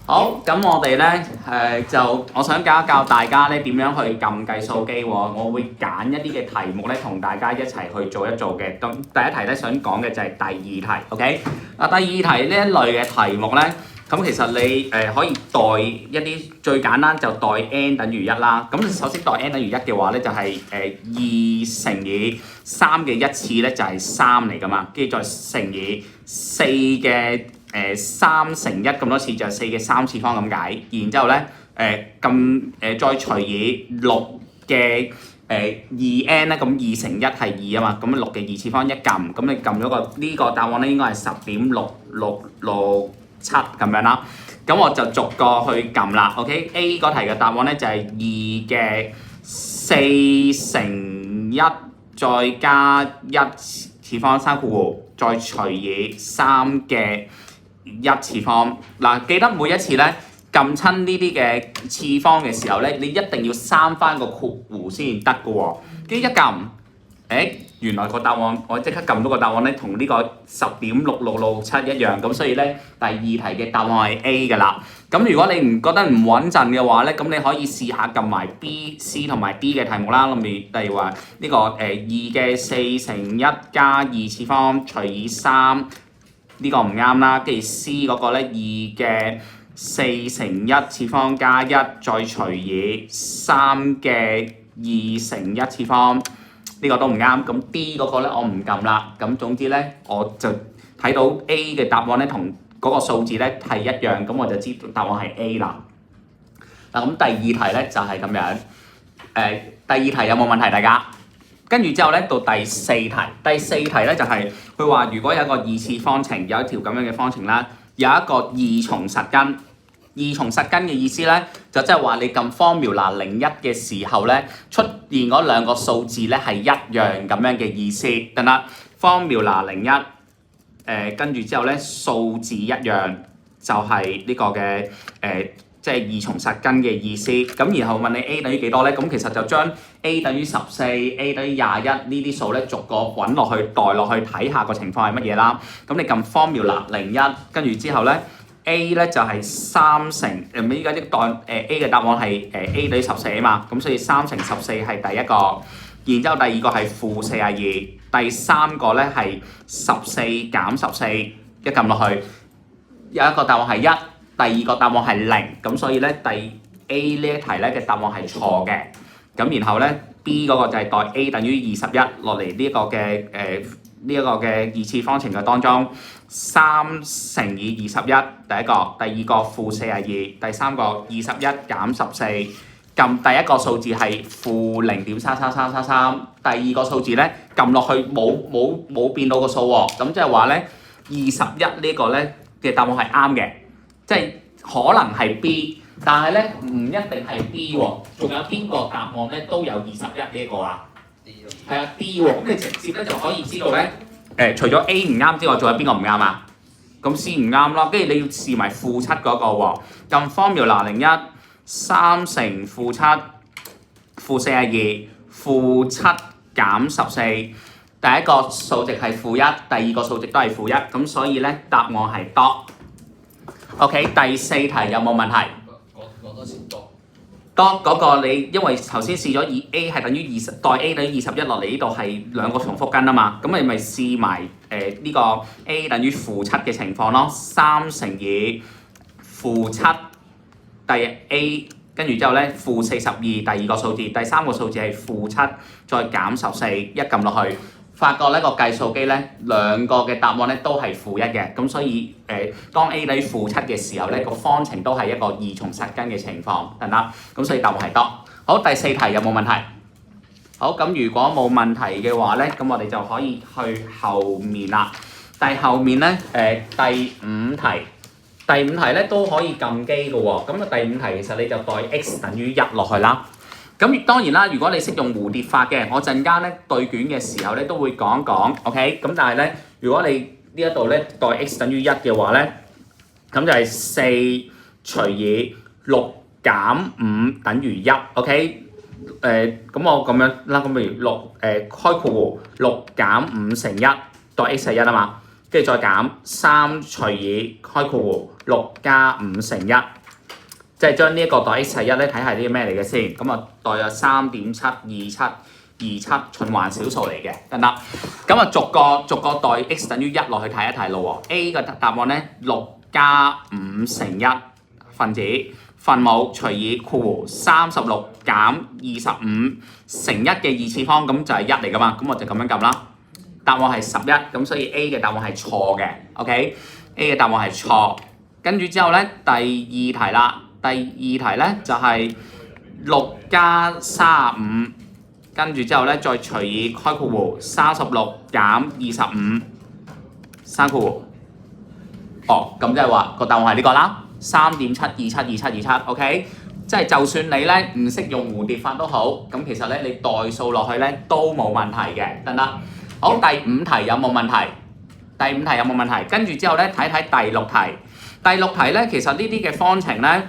好，咁我哋咧我想教一教大家咧點樣去撳計數機喎。我會揀一啲嘅題目咧，同大家一齊去做一做嘅。咁第一題咧想講嘅就係第二題 ，OK？第二題呢一類嘅題目咧，咁其實你可以代一啲最簡單就代 n 等於一啦。咁首先代 n 等於一嘅話咧，就係2乘以3嘅一次咧就係3嚟噶嘛，跟住再乘以4嘅。3乘1咁多次就係4嘅3次方咁解，然之後咧再除以6嘅2n 咧，咁2乘1係2啊嘛，咁6嘅2次方一撳，咁你撳咗呢個答案咧應該係10.6667咁樣啦。咁我就逐個去撳啦 ，OK？A 嗰題嘅答案咧就係2嘅4乘1再加1次方3括弧，再除以3嘅1次方。嗱，記得每一次咧撳親呢啲嘅次方嘅時候咧，你一定要刪翻個括弧先得嘅喎。跟住一撳，原來個答案我即刻撳到個答案咧，同呢個10.6667一樣。咁所以咧第二題嘅答案係 A 㗎啦。咁如果你唔覺得唔穩陣嘅話咧，咁你可以試下撳埋 B、C 同埋 D 嘅題目啦。例如話呢個2嘅4乘1加2次方除以3。呢個唔啱啦，跟住 C 嗰個咧2嘅4乘1次方加1再除以3嘅2乘1次方，呢個都唔啱。咁 D 嗰個咧我唔撳啦。咁總之咧我就睇到 A 嘅答案咧同嗰個數字咧係一樣，咁我就知道答案係 A 啦。嗱，咁第二題咧就係咁樣。第二題有冇問題大家？跟住之後咧，到第四題。第四題咧就係佢話，如果有一個二次方程，有一條咁樣嘅方程啦，有一個二重實根。二重實根嘅意思咧，就即係話你撳 formula 01嘅時候咧，出現嗰兩個數字咧係一樣咁樣嘅意思，得啦。formula 01，跟住之後咧數字一樣，就係呢個嘅即係二重實根嘅意思。咁然後問你 A 等於幾多咧？咁其實就將 A 等於14、A 等於21呢啲數咧逐個揾落去代落去睇下個情況係乜嘢啦。咁你撳 formula 01，跟住之後咧 A 咧就係3乘依家啲代A 嘅答案係A 等於14啊嘛。咁所以3乘14係第一個，然之後第二個係-42，第三個咧係14減14，一撳落去有一個答案係1。第二個答案係0，咁所以咧第 A 呢一題咧嘅答案係錯嘅。咁然後咧 B 嗰個就係代 A 等於21落嚟呢一個嘅二次方程嘅當中，3乘以21第一個，第二個-42，第三個21減14，撳第一個數字係-0.33333，第二個數字咧撳落去冇變到個數喎，咁即係話咧21呢個咧嘅答案係啱嘅。即係可能係 B， 但係咧唔一定係 B 喎，仲有邊個答案咧都有21呢一個啊？ D 喎。係啊 D 喎，咁你直接咧就可以知道咧除咗 A 唔啱之外，仲有邊個唔啱啊？咁 C 唔啱咯，跟住你要試埋-7嗰個喎，撳 formula 01 3乘-7-42-7減14，第一個數值係-1，第二個數值都係-1，咁所以咧答案係 D。OK， 第四題有冇問題？講多次多。嗰個你因為頭先試咗A 係等於20，代 A 等於21落嚟呢度係兩個重複根啊嘛，咁你咪試埋呢個 A 等於-7嘅情況咯。3乘以-7，第 A 跟住之後咧-42，第二個數字，第三個數字係-7，再減14，一撳落去。發覺呢個計數機咧兩個嘅答案咧都係-1嘅，咁所以當 A 等於-7嘅時候咧個方程都係一個二重實根嘅情況，得唔得？咁所以答案係得。好，第四題有冇問題？好，咁如果冇問題嘅話咧，咁我哋就可以去後面啦。後面咧第五題咧都可以撳機嘅喎。咁啊第五題其實你就代 x 等於1落去啦。咁當然啦，如果你識用蝴蝶法嘅，我陣間咧對卷嘅時候咧都會講講 ，OK？ 咁但係咧，如果你呢一度咧代 x 等於1嘅話咧，咁就係4除以6減5等於1，OK？咁我咁樣啦，咁譬如開括弧6減5乘1，代 x 係1啊嘛，跟住再減3除以開括弧6加5乘1，即係將呢一個代 x 係1咧睇下啲咩嚟嘅先。咁啊代有3.72727循環小數嚟嘅，得唔得？咁啊逐個代 x 等於1落去睇一睇咯喎。A 嘅答案咧6加5乘1分子分母除以括弧36減25乘1嘅2次方，咁就係1嚟噶嘛。咁我就咁樣撳啦。答案係11，咁所以 A 嘅答案係錯嘅。OK，A 嘅答案係錯。跟住之後咧，第二題啦。第二題咧就係6加35，跟住之後咧再除以開括弧36減25生括弧。哦，咁即係話個答案係呢個啦，3.7272727。OK， 即係就算你咧唔識用蝴蝶法都好，咁其實咧你代數落去咧都冇問題嘅，得唔得？好，第5題有冇問題？第5題有冇問題？跟住之後咧睇睇第6題。第6題咧其實呢啲嘅方程咧，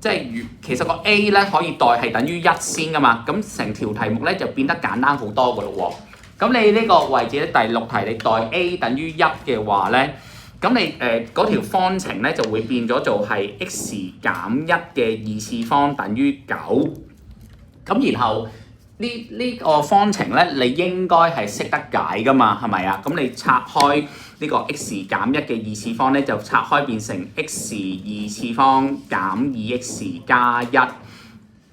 即係其實個 A 咧可以代係等於1先噶嘛，咁成條題目咧就變得簡單好多噶咯喎。咁你呢個位置咧第6題你代 A 等於1嘅話咧，咁你嗰條方程咧就會變咗做係 x 減1嘅2次方等於9。咁然後呢個方程咧，你應該係識得解噶嘛，係咪啊？咁你拆開呢個 x 減1嘅2次方咧，就拆開變成 x 2次方減 2x 加1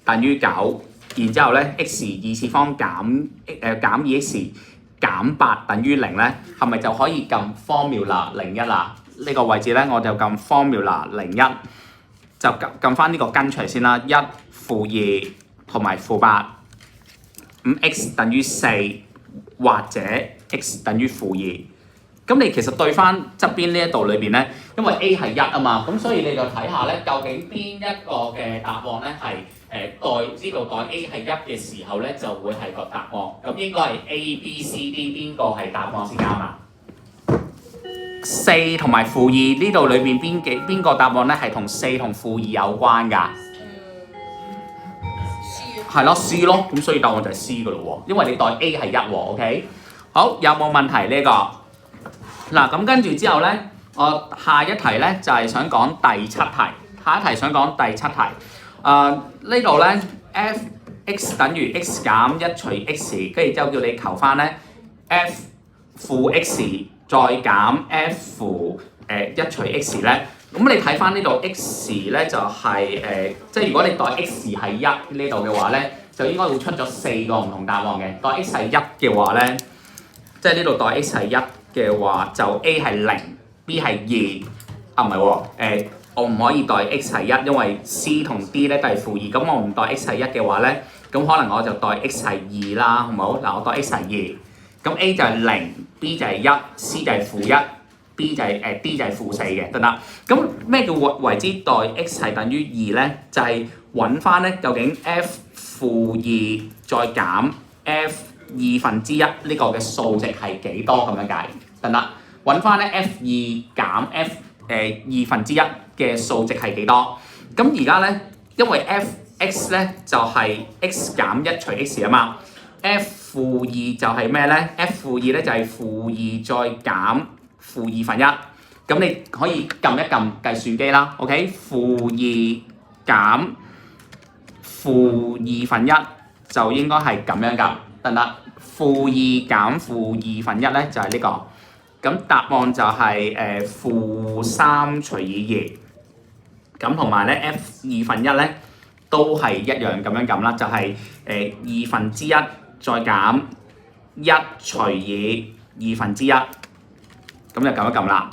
等於9。然之後咧 x 2次方減 2x 減8等於0咧，係咪就可以撳 formula 01啦？呢個位置咧我就撳 formula 01，就撳翻呢個根除先啦，1負2同埋負8。咁 x 等於4或者 x 等於負2，咁你其實對翻側邊呢一度裏邊咧，因為 A 係1啊嘛，咁所以你就睇下咧，究竟邊一個嘅答案咧係知道代 A 係1嘅時候咧，就會係個答案。咁應該係 A、B、C、D 邊個係答案先啱啊？4同埋負2呢度裏邊邊個答案咧係同4同負2有關㗎？係咯 C 咯，咁所以答案就係 C 㗎咯喎，因為你代 A 係1喎 ，OK？ 好，有冇問題呢個？嗱，咁跟住之後咧，我下一題咧就係想講第7題，下一題想講第7題。呢度咧 f(x) 等於 x 減1除 x， 跟住之後叫你求翻咧 f 負 x 再減 f 負1除 x 咧。咁你睇翻呢度 x 咧就係即係如果你代 x 係1呢度嘅話咧，就應該會出咗4個唔同答案嘅。代 x 係1嘅話咧，即係呢度代 x 係1嘅話，就 A 係0，B 係2。啊唔係喎，我唔可以代 x 係1，因為 C 同 D 咧都係負2。咁我唔代 x 係1嘅話咧，咁可能我就代 x 係2啦，好唔好？嗱，我代 x 係2，咁 A 就係0，B 就係1，C 就係負1。B 就係D 就係負4嘅，得唔得？咁咩叫為之代 x 係等於2咧？就係揾翻咧究竟 f 負2再減 f 1/2呢個嘅數值係幾多咁樣解，得唔得？揾翻咧 f 2減 f 1/2嘅數值係幾多？咁而家咧，因為 f(x) 咧就係 x 減1除 x 啊嘛 ，f 負2就係咩咧 ？f 負2咧就係負2再減負1/2，咁你可以撳一撳計算機啦 ，OK？ 負2減負1/2就應該係咁樣㗎，得唔得？負2減負1/2咧就係呢個，咁答案就係負3除以2，咁同埋咧 f1/2咧都係一樣咁樣撳啦，就係1/2再減1除以1/2。咁就撳一撳啦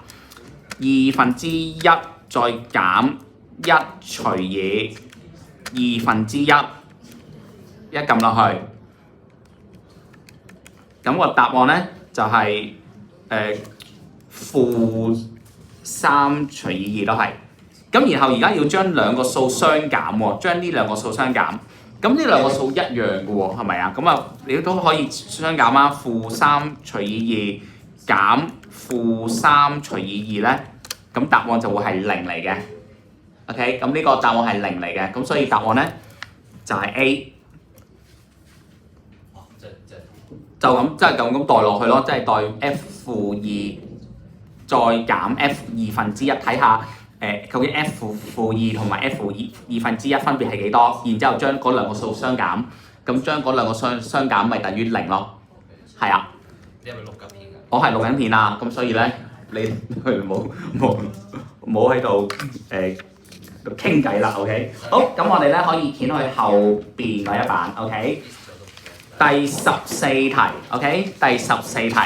，1/2再減1除以1/2，一撳落去，咁個答案咧就係負3除以2都係。咁然後而家要將兩個數相減喎，將呢兩個數相減，咁呢兩個數一樣嘅喎，係咪啊？咁啊，你都可以相減啦，負3除以2減負3除以2咧，咁答案就會係0嚟嘅。OK， 咁呢個答案係0嚟嘅，咁所以答案咧就係 A。就咁即係咁代落去咯，即係代 F-2再減 F2分之一，睇下究竟 F-2同埋 F2分之一分別係幾多，然之後將嗰兩個數相減，咁將嗰兩個相減咪等於0咯，係啊。你係咪錄緊片㗎？我係錄緊片啊，咁所以咧你冇喺度傾偈啦 ，OK？ 好，咁我哋咧可以掀去後邊嗰一版 ，OK？ 第14題 ，OK？ 第14題。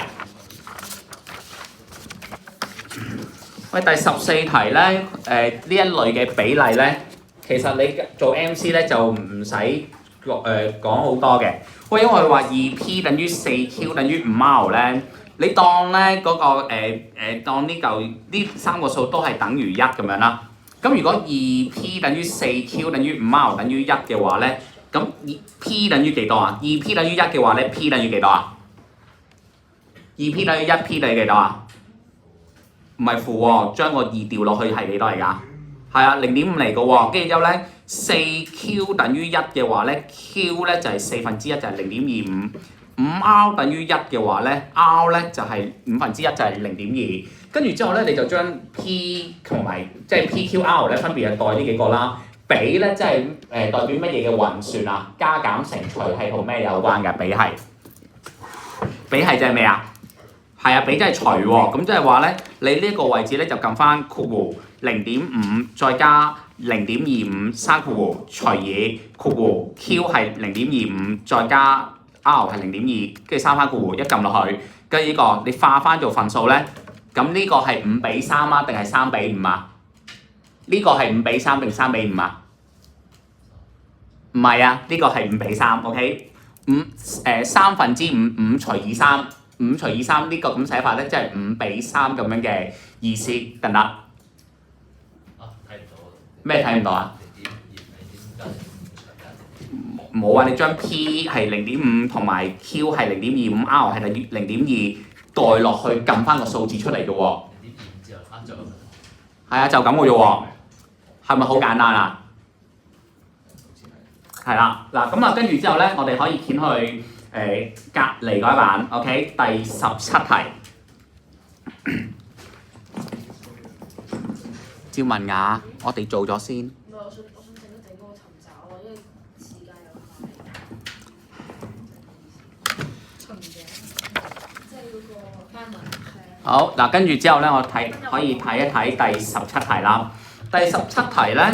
喂，第14題咧，呢一類嘅比例咧，其實你做 MC 咧就唔使講好多嘅。喂，因為佢話2P 等於4Q 等於5R咧，你當咧嗰個當呢三個數都係等於1咁樣啦。咁如果 2P 等於 4Q 等於5R 等於1嘅話咧，咁 P 等於幾多啊？ 2P 等於1嘅話咧 ，P 等於幾多啊？ 2P 等於1 ，P 等於幾多啊？唔係負喎，將個2調落去係幾多嚟㗎？係啊，0.5嚟嘅喎，跟住之後咧4Q 等於1嘅話咧 ，Q 咧就係4分之一就係0.25。5R 等於1嘅話咧 ，R 咧就係5分之一就係0.2。跟住之後咧，你就將 P 同埋即係 PQR 咧分別係代呢幾個啦。比咧即係代表乜嘢嘅運算啊？加減乘除係同咩有關嘅？比係即係咩啊？係啊，比即係除喎，咁即係話咧，你呢一個位置咧就撳翻括弧0.5再加0.25生括弧除以括弧 Q 係0.25再加 R 係0.2，跟住生翻括弧一撳落去，跟住呢個你化翻做份數咧，咁呢個係5:3啊，定係3:5啊？呢個係5:3定3:5啊？唔係啊，呢個係5:3 ，OK？ 3分之5除以3。5除以3呢個咁寫法咧，即係5:3咁樣嘅意思，得唔得？啊，睇唔到。咩睇唔到啊？冇啊！你將 P 係0.5同埋 Q 係0.25，R 係等於0.2代落去撳翻個數字出嚟嘅喎。0.5之後翻咗。係啊，就咁嘅啫喎。係咪好簡單啊？係啦，嗱咁啊，跟住之後咧，我哋可以掀去。隔離嗰一版 ，OK， 第17題。趙文雅，我哋做咗先。唔係，我想整一整嗰個尋找啊，因為時間有限。尋嘅，即係嗰個單文。好，嗱，跟住之後咧，我可以睇一睇第17題啦。第17題咧，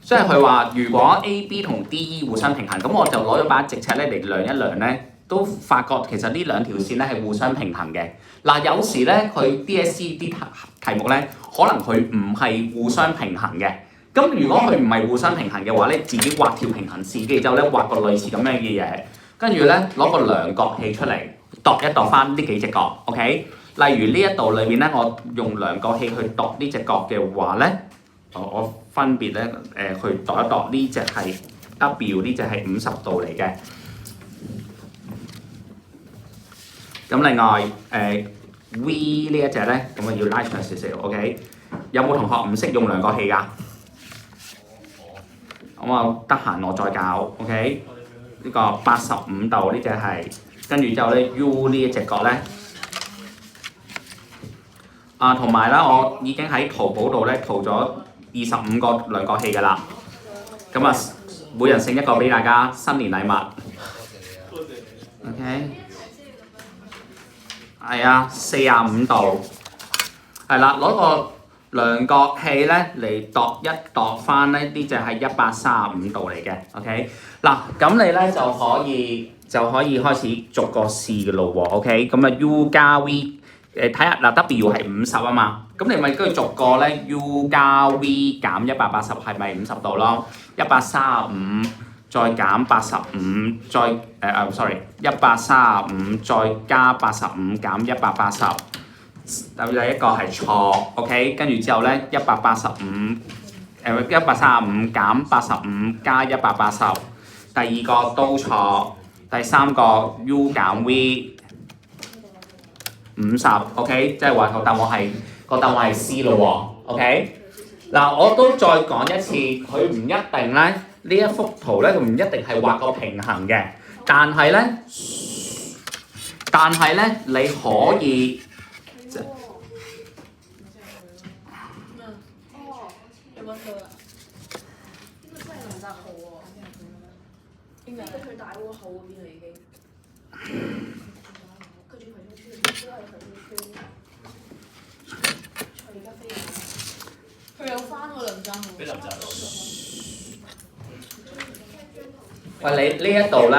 即係佢話，如果 A、B 同 D、E 互相平衡，咁我就攞咗把直尺咧嚟量一量咧，都發覺其實呢兩條線咧係互相平衡嘅。嗱，有時咧佢 DSE 啲題目咧，可能佢唔係互相平衡嘅。咁如果佢唔係互相平衡嘅話咧，自己畫條平衡線，跟住之後咧畫個類似咁樣嘅嘢，跟住咧攞個量角器出嚟度一度翻呢幾隻角 ，OK？ 例如呢一度裏邊咧，我用量角器去度呢隻角嘅話咧。我分別咧去度一度，呢隻係 W， 呢隻係50度嚟嘅。咁另外V 呢一隻咧，咁我要拉長少少 ，OK？ 有冇同學唔識用量角器㗎？咁我得閒我再教 ，OK？ 呢個85度呢隻係，跟住之後咧 U 呢一隻角咧。同埋啦，我已經喺淘寶度咧淘咗25個量角器㗎啦，咁啊，每人送一個俾大家新年禮物。OK， 係啊，45度，係啦，攞個量角器咧嚟度一度翻咧，呢只係135度嚟嘅。OK， 嗱，咁你咧就可以開始逐個試嘅咯喎。OK， 咁啊 U 加 V。睇下嗱 W 係50啊嘛，咁你咪跟住逐個咧 U 加 V 減180係咪50度咯？135再減85再sorry 135再加85減180，第一個係錯 ，OK， 跟住之後咧135減85加180，第二個都錯，第三個 U 減 V。50，OK， 即係話個答案係 C 咯喎 ，OK。嗱，我都再講一次，佢唔一定咧，呢一幅圖咧，佢唔一定係畫個平衡嘅。但係咧，你可以哦，有揾到啦！呢個真係林澤豪喎，點解佢大嗰個口嗰邊啦已經？佢仲係中圈，都係佢中圈。佢而家飛緊，佢有翻喎林澤豪。俾林澤豪。喂，你呢一度咧，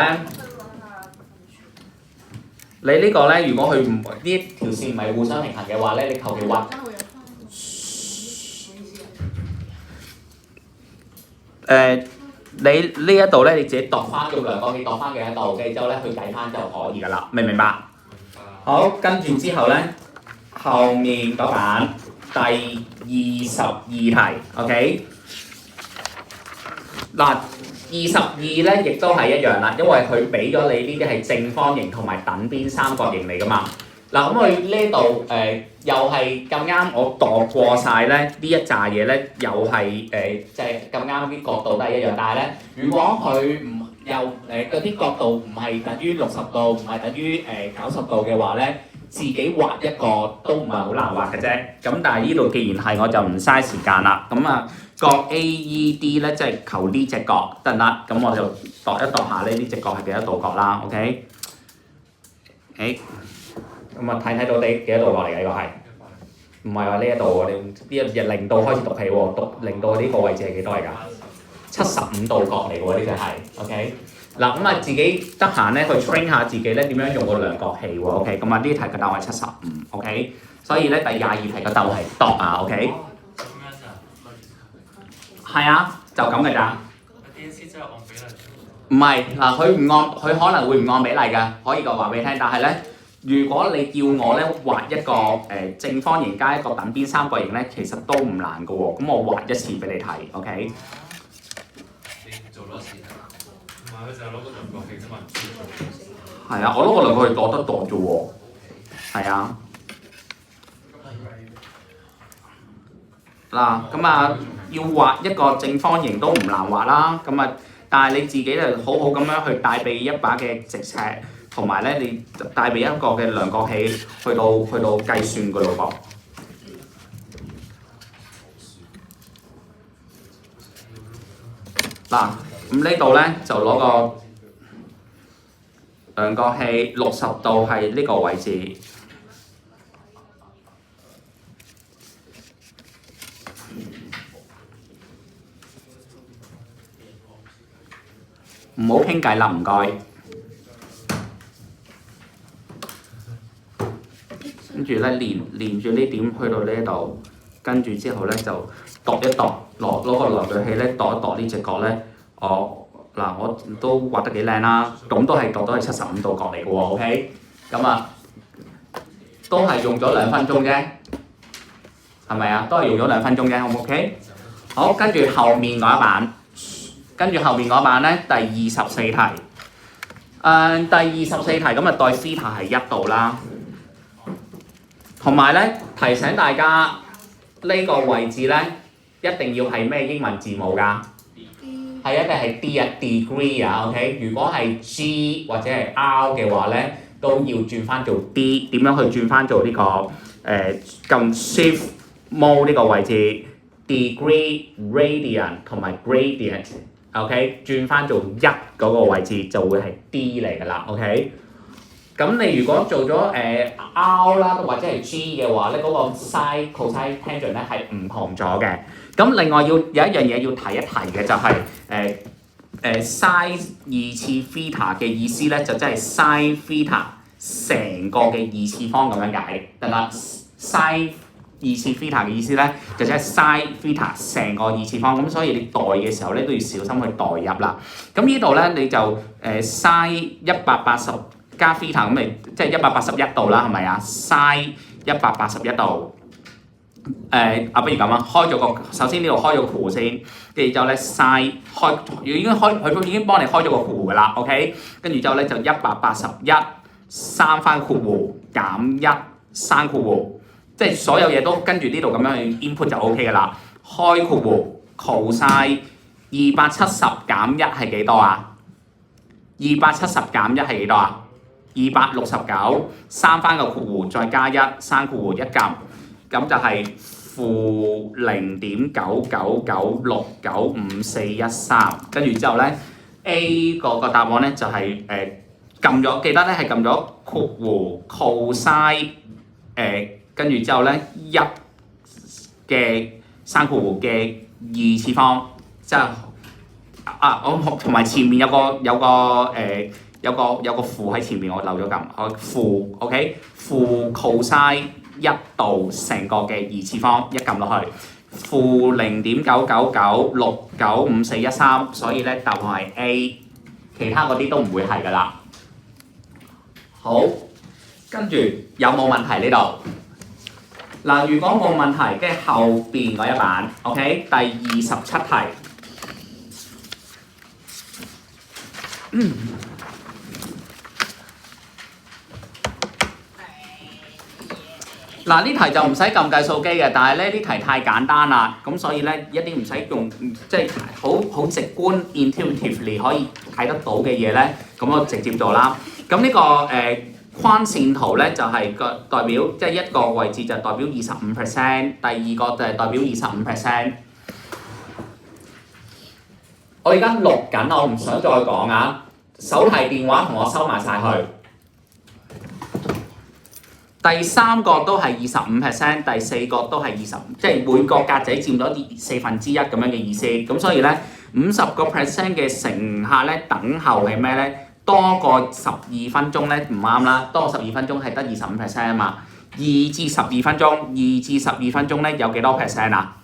你呢個咧，如果佢唔呢條線唔係互相平衡嘅話咧，你求其畫。你呢一度咧，你自己度翻用量角器度翻幾多度，跟住之後咧去計翻就可以㗎啦，明唔明白？好，跟住之後咧，後面嗰版第22題 ，OK？ 嗱，22咧亦都係一樣啦，因為佢俾咗你呢啲係正方形同埋等邊三角形嚟㗎嘛。嗱，咁佢呢度又係咁啱，我度過晒咧呢一紮嘢咧，又係即係咁啱啲角度都係一樣。但係咧，如果佢唔又嗰啲角度唔係等於60度，唔係等於90度嘅話咧，自己畫一個都唔係好難畫嘅啫。咁但係呢度既然係，我就唔嘥時間啦。咁啊，角 AED 咧即係求呢隻角得唔得？咁我就度一度下呢隻角係幾多度角啦 ？OK？ 咁啊睇到你幾多度落嚟嘅呢個係？唔係話呢一度喎，你呢0度開始讀起喎，0度呢個位置係幾多嚟㗎？75度角嚟嘅喎，呢隻係 OK。嗱咁啊，自己得閒咧去 train 下自己咧點樣用個量角器喎 OK。咁啊呢題嘅答案係75 OK。所以咧第22題嘅答案係度啊 OK。係啊，就咁嘅咋。唔係嗱，佢可能會唔按比例㗎，可以個話俾你聽。但係咧，如果你叫我咧畫一個正方形加一個等邊三角形咧，其實都唔難㗎喎。咁我畫一次俾你睇 ，OK？ 你做多次唔係，佢就係攞個量角器啫嘛。係啊，我攞個量角器度得度啫喎。係啊。嗱，咁啊，要畫一個正方形都唔難畫啦。咁啊，但係你自己就好好咁樣去帶備一把嘅直尺。同埋咧，你帶備一個嘅量角器去到計算個咯噃。嗱，咁呢度咧就攞個量角器60度係呢個位置。唔好傾偈啦，唔該。跟住咧連住呢點去到呢度，跟住之後咧就度一度，攞個量角器咧度一度呢隻角咧，我都畫得幾靚啦，咁都係度到係75度角嚟嘅喎 ，OK？ 咁啊，都係用咗2分鐘啫，係咪啊？都係用咗2分鐘啫，好唔 OK？ 好，跟住後面嗰一版，咧第24題，第24題咁啊，代 θ 係1度啦。同埋咧，提醒大家呢個位置咧，一定要係咩英文字母㗎？係一定係 D 啊 degree 啊 ，OK？ 如果係 G 或者係 R 嘅話咧，都要轉翻做 D。點樣去轉翻做呢個撳 Shift Mode 呢個位置 degree、radian 同埋 gradient，OK？ 轉翻做1嗰個位置就會係 D 嚟㗎啦 ，OK？咁你如果做咗R 啦或者係 G 嘅話咧，嗰個 sin、cosine、tangent 咧係唔同咗嘅。咁另外有一樣嘢要提一提嘅就係sin 2次 θ 嘅意思咧，就即係 sin θ 成個嘅2次方咁樣解，得啦。sin 2次 θ 嘅意思咧，就即係 sin θ 成個2次方。咁所以你代嘅時候咧都要小心去代入啦。咁呢度咧你就sin 180加 θ 咁咪即係181度啦，係咪啊 ？sin 181度。不如咁啊，首先呢度開咗個弧先，跟住之後咧 sin 佢已經幫你開咗個弧㗎啦 ，OK？ 跟住之後咧就181刪翻括弧減1刪括弧，即係所有嘢都跟住呢度咁樣去 input 就 OK 㗎啦。開括弧 cos 270減1係幾多啊270減1係幾多啊？269，三翻個括弧再加1，生括弧一撳，咁就係-0.999695413。跟住之後咧 ，A 個答案咧就係撳咗，記得咧係撳咗括弧 cosine 跟住之後咧1嘅生括弧嘅2次方，即係我同埋前面有個負喺前面，我漏咗撳，負 OK 負 cosine 1度成個嘅2次方，一撳落去-0.999695413，所以咧答案係 A， 其他嗰啲都唔會係㗎啦。好，跟住有冇問題呢度？嗱，如果冇問題，跟住後邊嗰一版 OK 第27題。嗱，呢題就唔使撳計數機嘅，但係咧呢題太簡單啦，咁所以咧一啲唔使用，即係好直觀 intuitively 可以睇得到嘅嘢咧，咁我直接做啦。咁呢個框線圖咧就係代表即係一個位置就代表25%，第二個就係代表25%。我而家錄緊，我唔想再講啊！手提電話同我收埋晒去。第三個都係25%，第四個都係20，即係每個格仔佔咗1/4咁樣嘅意思。咁所以咧，50% 嘅乘客咧等候係咩咧？多過12分鐘咧唔啱啦，多過12分鐘係得25%啊嘛。2至12分鐘咧有幾多 percent 啊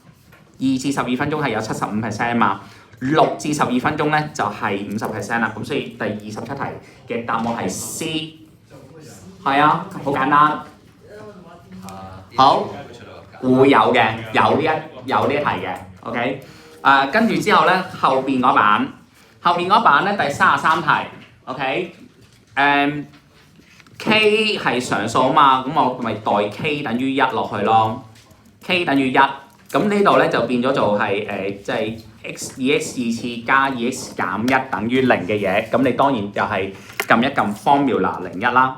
？2至12分鐘係有75%啊嘛。6至12分鐘咧就係50% 啦。咁所以第27題嘅答案係 C。係啊，好簡單。好，會有嘅，有呢一題嘅 ，OK。跟住之後咧，後邊嗰版咧第33題 ，OK。K 係常數啊嘛，咁我咪代 K 等於1落去咯。K 等於1，咁呢度咧就變咗做係即係 2x 2次加 2x 減1等於0嘅嘢，咁你當然就係撳一撳 formula 01啦。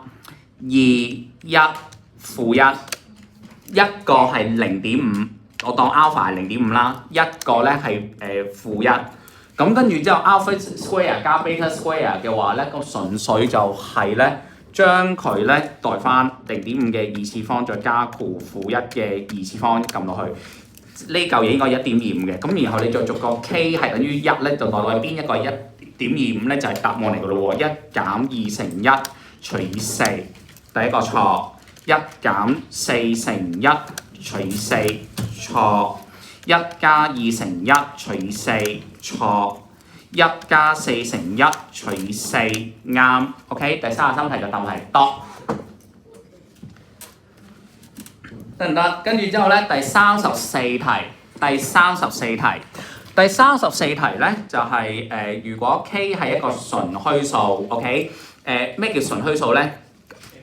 2、1、負1，一個係0.5，我當 alpha 係0.5啦，一個咧係負1。咁跟住之後 alpha square 加 beta square 嘅話咧，咁純粹就係咧將佢咧代翻0.5嘅2次方，再加負1嘅2次方撳落去。呢嚿嘢應該1.25嘅，咁然後你再逐個 k 係等於1咧，就代表邊一個係1.25咧，就係答案嚟㗎咯喎。1減2乘1除以4，第一個錯。1減4乘1除以4，錯。1加2乘1除以4，錯。1加4乘1除以4，啱。OK， 第33題就答案係多。得唔得？跟住之後咧，第34題咧就係如果 K 係一個純虛數 ，OK？咩叫純虛數咧？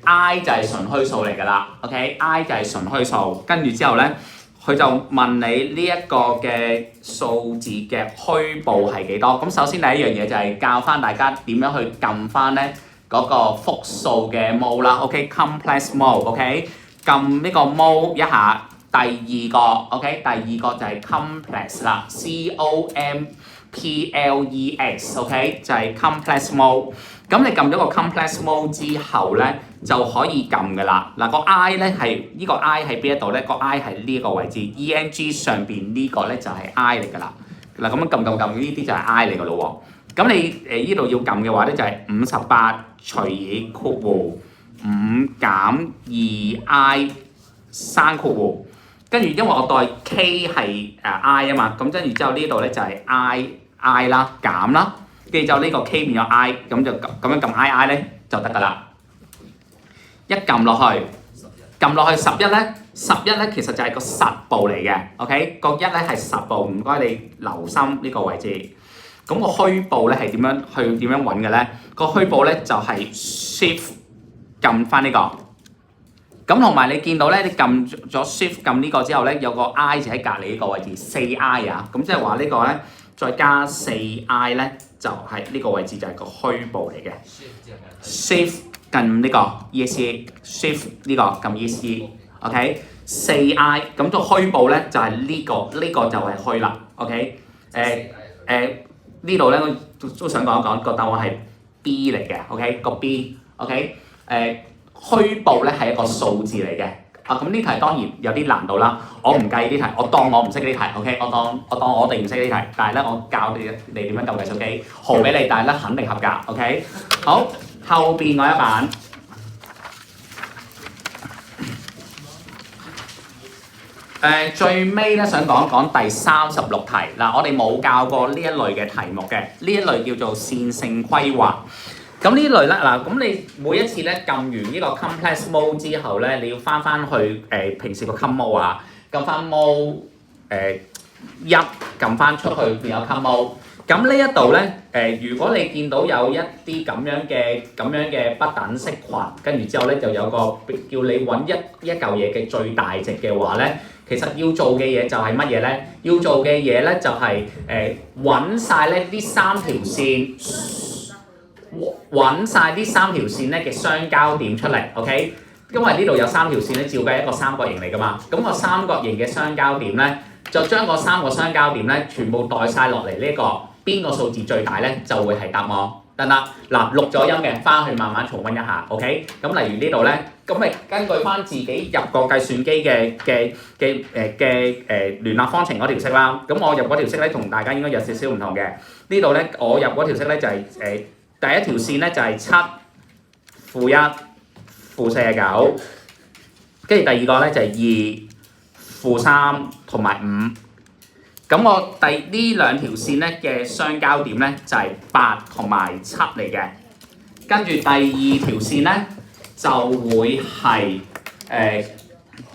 I 就係純虛數嚟㗎啦 ，OK？I 就係純虛數，跟住之後咧，佢就問你呢一個嘅數字嘅虛部係幾多？咁首先第一樣嘢就係教翻大家點樣去撳翻咧嗰個複數嘅 mode 啦 ，OK？Complex mode，OK？撳呢個 mode 一下，第二個 OK？第二個就係 complex 啦 ，COMPLEX，OK？就係 complex mode。咁你撳咗個 complex mode 之後咧，就可以撳㗎啦。嗱，個 I 咧係呢個 I 喺邊一度咧？個 I 係呢個位置 ，ENG 上邊呢個咧就係 I 嚟㗎啦。嗱，咁樣撳呢啲就係 I 嚟㗎咯喎。咁你呢度要撳嘅話咧，就係58除以括弧5減2I 生括弧，跟住因為我代 K 係I 啊嘛，咁跟住之後呢度咧就係 I 啦減啦。跟住就呢個 K 變咗 I， 咁就咁樣撳 I 咧就得㗎啦。一撳落去11咧，11咧其實就係個實部嚟嘅 ，OK？ 個1咧係實部，唔該你留心呢個位置。咁個虛部咧係點樣揾嘅咧？個虛部咧就係 Shift 撳翻呢個，咁同埋你見到咧，你撳咗 Shift 撳呢個之後咧，有個 I 字喺隔離呢個位置，4I 啊，咁即係話呢個咧再加4I 咧，就係、呢個位置就係個虛部嚟嘅。Shift 撳呢個 ESC，Shift 呢個撳 ESC，OK， 4I 咁個虛部咧就係呢個就係虛啦，OK， 呢度咧我都想講一講個答案係 B 嚟嘅 ，OK 個 B，OK 虛部咧係一個數字嚟嘅，咁呢題當然有啲難度啦，我唔計呢題，我當我唔識呢題 ，OK 我當我哋唔識呢題，但係咧我教你點樣撳計數機，號俾你，但係咧肯定合格 ，OK 好，後邊嗰一版。最尾咧想講講第36題嗱，我哋冇教過呢一類嘅題目嘅，呢一類叫做線性規劃。咁呢類咧嗱，咁你每一次咧撳完呢個 complex mode 之後咧，你要翻去平時個 com mode 啊，撳翻 mode 1，撳翻出去變有 com mode。咁呢一度咧如果你見到有一啲咁樣嘅不等式群，跟住之後咧就有個叫你揾一嚿嘢嘅最大值嘅話咧，其實要做嘅嘢就係乜嘢咧？要做嘅嘢咧就係揾晒咧呢3條線。揾晒呢3條線咧嘅相交點出嚟 ，OK？ 因為呢度有3條線咧，照計一個三角形嚟噶嘛。咁個三角形嘅相交點咧，就將嗰3個相交點咧，全部代晒落嚟呢個邊個數字最大咧，就會係答案。得啦，嗱錄咗音嘅，翻去慢慢重溫一下 ，OK？ 咁例如呢度咧，咁咪根據翻自己入個計算機嘅聯立方程嗰條式啦。咁我入嗰條式咧，同大家應該有少少唔同嘅。呢度咧，我入嗰條式咧就係第一條線咧就係7負1負49，跟住第二個咧就係2負3同埋5。咁我呢兩條線咧嘅相交點咧就係8同埋7嚟嘅。跟住第二條線咧就會係呢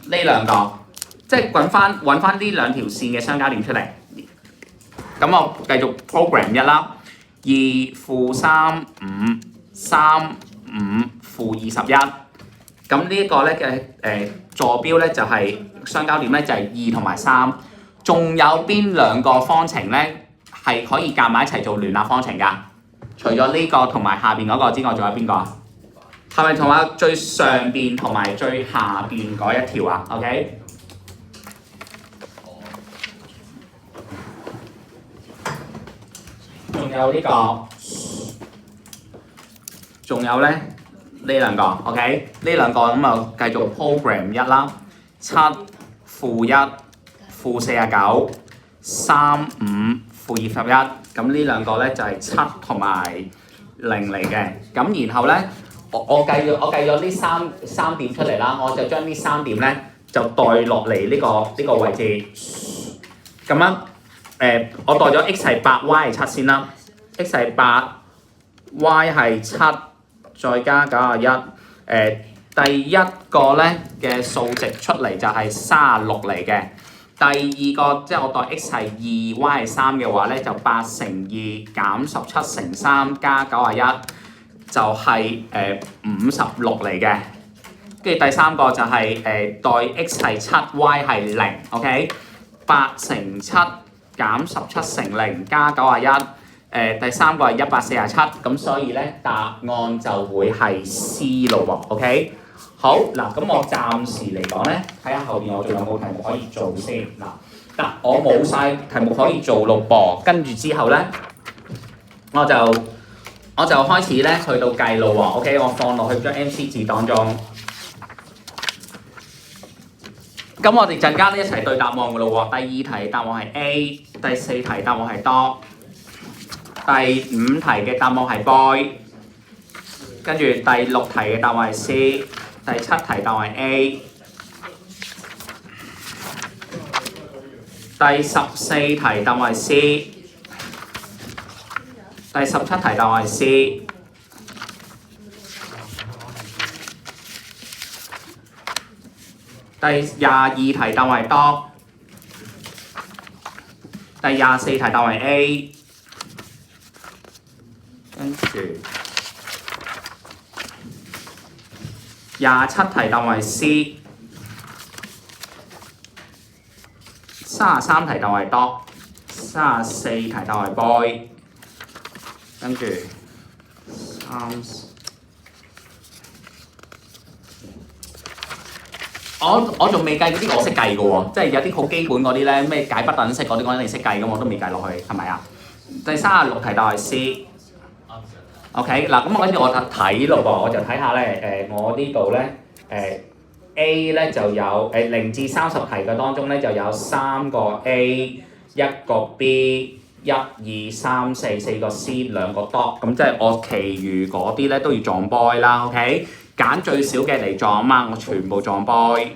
兩個，即係揾翻呢兩條線嘅相交點出嚟。咁我繼續 program 1啦。2負3 5 3 5負21，咁呢一個咧嘅坐標咧就係相交點咧就係2同埋3，仲有邊兩個方程咧係可以夾埋一齊做聯立方程㗎？除咗呢個同埋下邊嗰個之外，仲有邊個啊？係咪同埋最上邊同埋最下邊嗰一條啊 ？OK？仲有呢個，仲有咧呢兩個 ，OK？ 呢兩個咁啊，繼續 program 1啦，7負1負49 3 5負21，咁呢兩個咧就係7同埋0嚟嘅。咁然後咧，我計咗呢三點出嚟啦，我就將呢3點咧就代落嚟呢個位置，咁樣。我代咗 x 係8 y 係7先啦 ，x 係8 y 係7，再加91。第一個咧嘅數值出嚟就係36嚟嘅。第二個即係我代 x 係2 y 係3嘅話咧，就8乘2減17乘3加91，就係56嚟嘅。跟住第三個就係代 x 係7 y 係0 ，OK？ 8乘7減17乘0加91，第三個係147，咁所以咧答案就會係 C 咯喎 ，OK？ 好嗱，咁我暫時嚟講咧，睇下後邊我仲有冇題目可以做先嗱。我冇晒題目可以做咯噃，跟住之後咧，我就開始咧去到計咯喎 ，OK？ 我放落去張 MC 字當中。咁我哋陣間咧一齊對答案噶咯喎，第二題答案係 A， 第四題答案係 dog， 第五題嘅答案係 boy， 跟住第六題嘅答案係 C， 第七題答案係 A， 第14題答案係 C， 第17題答案係 C。第22題答案係 dog， 第24題答案係 A， 跟住27題答案係 C。33題答案係 dog。34題答案係 boy。跟住我仲未計嗰啲我識計嘅喎，即係有啲好基本嗰啲咧，咩解不等式嗰啲我一定識計嘅，我都未計落去，係咪啊？第36題答案係 C。OK 嗱，咁我跟住我睇咯噃，我就睇下咧我呢度咧A 咧就有0至30題嘅當中咧就有3個 A， 1個 B。1、2、3、4， 4個 C， 2個 dog， 咁即係我其餘嗰啲咧都要撞 boy 啦 ，OK？ 揀最少嘅嚟撞啊嘛，我全部撞 boy。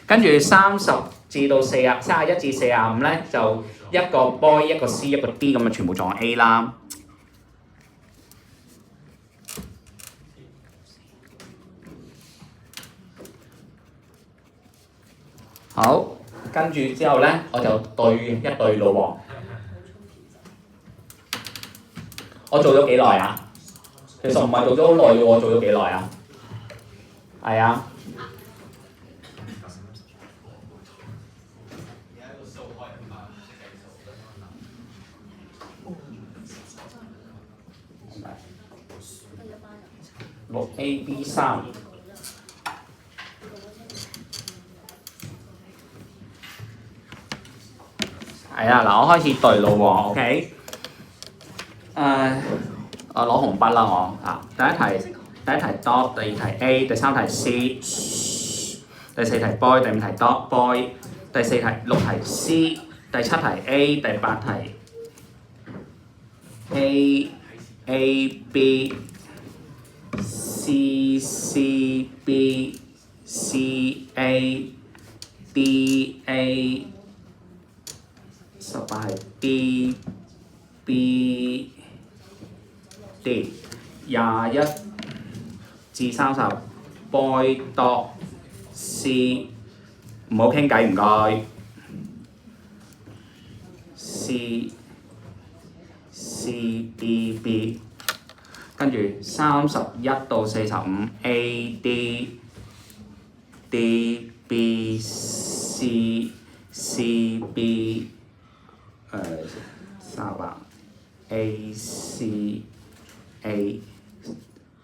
跟住30至到31至45咧，就1個 boy， 1個 C， 1個 D， 咁啊全部撞 A 啦。好，跟住之後咧，我就對一對咯喎。我做咗幾耐啊？其實唔係做咗好耐嘅喎，做咗幾耐啊？係啊。6AB3。係啊，嗱，我開始對咯喎 ，OK？ 我攞紅筆啦，我第一題 dog， 第2題 A， 第3題 C， 第4題 boy， 第5題 dog boy， 第6題 C， 第7題 A， 第8題 A B C B C A D A。18係 B B D。21至30 boy dog C， 唔好傾偈唔該。C B B， 跟住31到45 A D B C B。38 A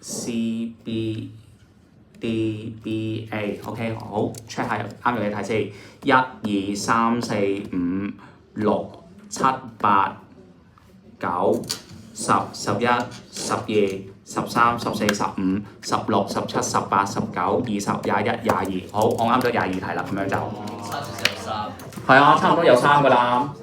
C B D B A，OK， 好 check 下啱唔啱你睇先。1、2、3、4、5、6、7、8、9、10、11、12、13、14、15、16、17、18、19、20、21、22，好，我啱咗22題啦，咁樣就係啊，差唔多有3㗎啦。